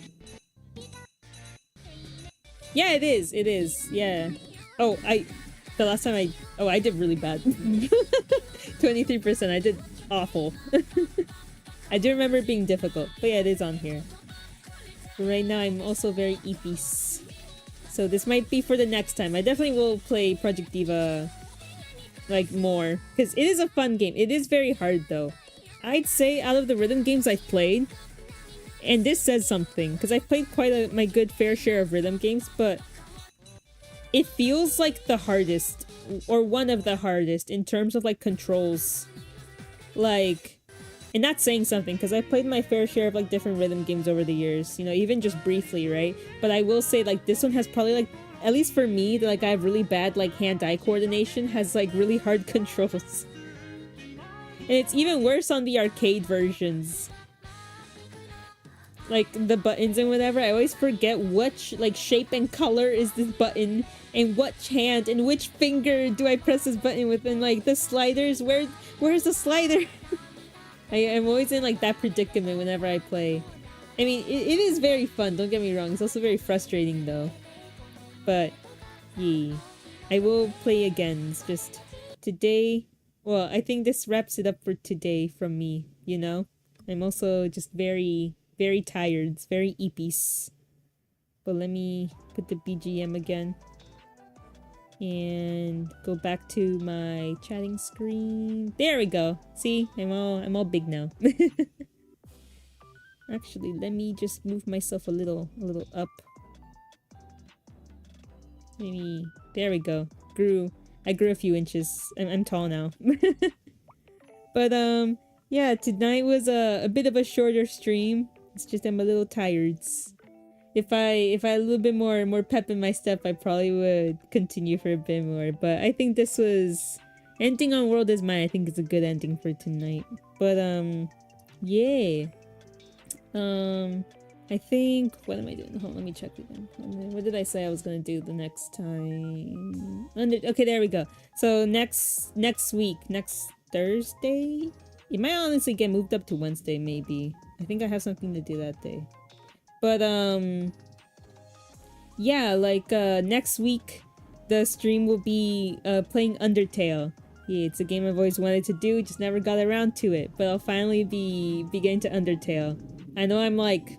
Yeah, it is. It is. Yeah. Oh, the last time I did really bad. 23%. I did awful. I do remember it being difficult. But yeah, it is on here. But right now, I'm also very epis. So this might be for the next time. I definitely will play Project Diva, like, more. Because it is a fun game. It is very hard, though. I'd say out of the rhythm games I've played, and this says something, because I've played quite my good fair share of rhythm games, but it feels like the hardest, or one of the hardest, in terms of, like, controls. Like, and that's saying something, because I've played my fair share of, like, different rhythm games over the years, you know, even just briefly, right? But I will say, like, this one has probably, like, at least for me, like, I have really bad, like, hand-eye coordination, has, like, really hard controls. And it's even worse on the arcade versions. Like, the buttons and whatever, I always forget which, like, shape and color is this button, and which hand and which finger do I press this button with, and, like, the sliders, where's the slider? I'm always in, like, that predicament whenever I play. I mean, it is very fun, don't get me wrong, it's also very frustrating, though. But, yeah. I will play again, it's just, today, well, I think this wraps it up for today from me, you know? I'm also just very tired. It's very eepis. But let me put the BGM again. And go back to my chatting screen. There we go. See? I'm all big now. Actually, let me just move myself a little up. Maybe there we go. I grew a few inches. I'm tall now. But yeah, tonight was a bit of a shorter stream. It's just I'm a little tired. If I had a little bit more pep in my step, I probably would continue for a bit more. But I think this was ending on World is Mine. I think it's a good ending for tonight. But yeah. I think, what am I doing? Hold on, let me check again. What did I say I was gonna do the next time? Okay, there we go. So next week, next Thursday. It might honestly get moved up to Wednesday, maybe. I think I have something to do that day. But, yeah, like, next week, the stream will be, playing Undertale. Yeah, it's a game I've always wanted to do, just never got around to it. But I'll finally be getting to Undertale. I know I'm, like,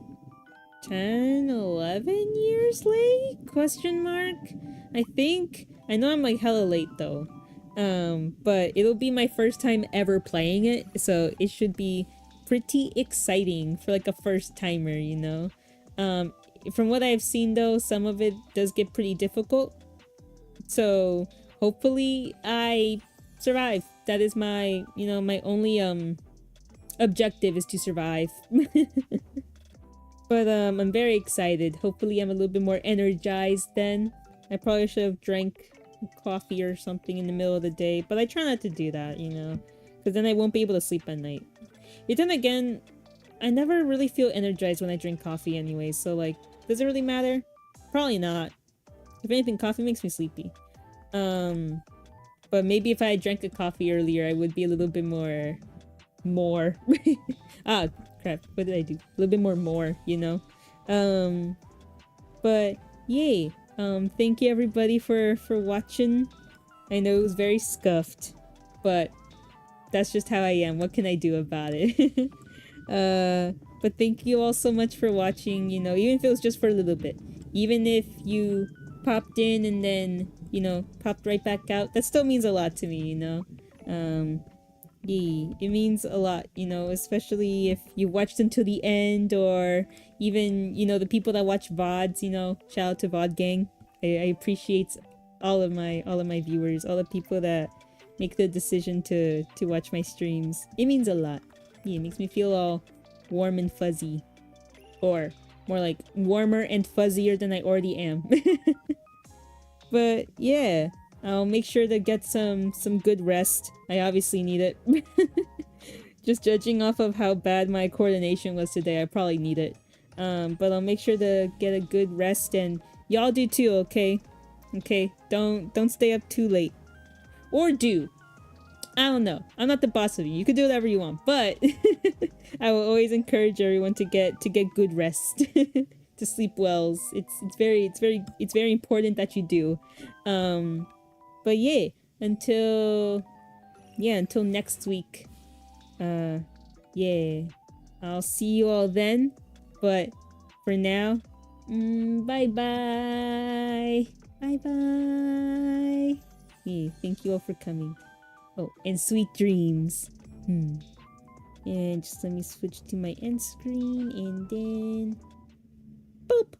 10, 11 years late? Question mark? I think. I know I'm, like, hella late, though. But it'll be my first time ever playing it, so it should be pretty exciting for like a first timer, you know? From what I've seen though, some of it does get pretty difficult. So hopefully I survive. That is my, you know, my only objective is to survive. But I'm very excited. Hopefully I'm a little bit more energized then. I probably should have drank coffee or something in the middle of the day, but I try not to do that, you know, because then I won't be able to sleep at night. But then again, I never really feel energized when I drink coffee anyway, so like, does it really matter? Probably not. If anything, coffee makes me sleepy. But maybe if I drank a coffee earlier, I would be a little bit more... ah, crap, what did I do? A little bit more, you know? But, yay. Thank you everybody for watching. I know it was very scuffed, but that's just how I am. What can I do about it? But thank you all so much for watching, you know, even if it was just for a little bit. Even if you popped in and then, you know, popped right back out, that still means a lot to me, you know? Yeah, it means a lot, you know, especially if you watched until the end, or even, you know, the people that watch VODs, you know, shout out to VOD gang. I appreciate all of my viewers, all the people that make the decision to watch my streams. It means a lot. Yeah, it makes me feel all warm and fuzzy. Or more like warmer and fuzzier than I already am. But yeah, I'll make sure to get some good rest. I obviously need it. Just judging off of how bad my coordination was today, I probably need it. But I'll make sure to get a good rest, and y'all do too, okay? Okay, don't stay up too late. Or do. I don't know. I'm not the boss of you. You can do whatever you want, but I will always encourage everyone to get good rest. To sleep well. It's very important that you do. But yeah, until next week. Yeah. I'll see you all then. But for now, bye bye. Bye bye. Yeah, thank you all for coming. Oh, and sweet dreams. And just let me switch to my end screen, and then boop.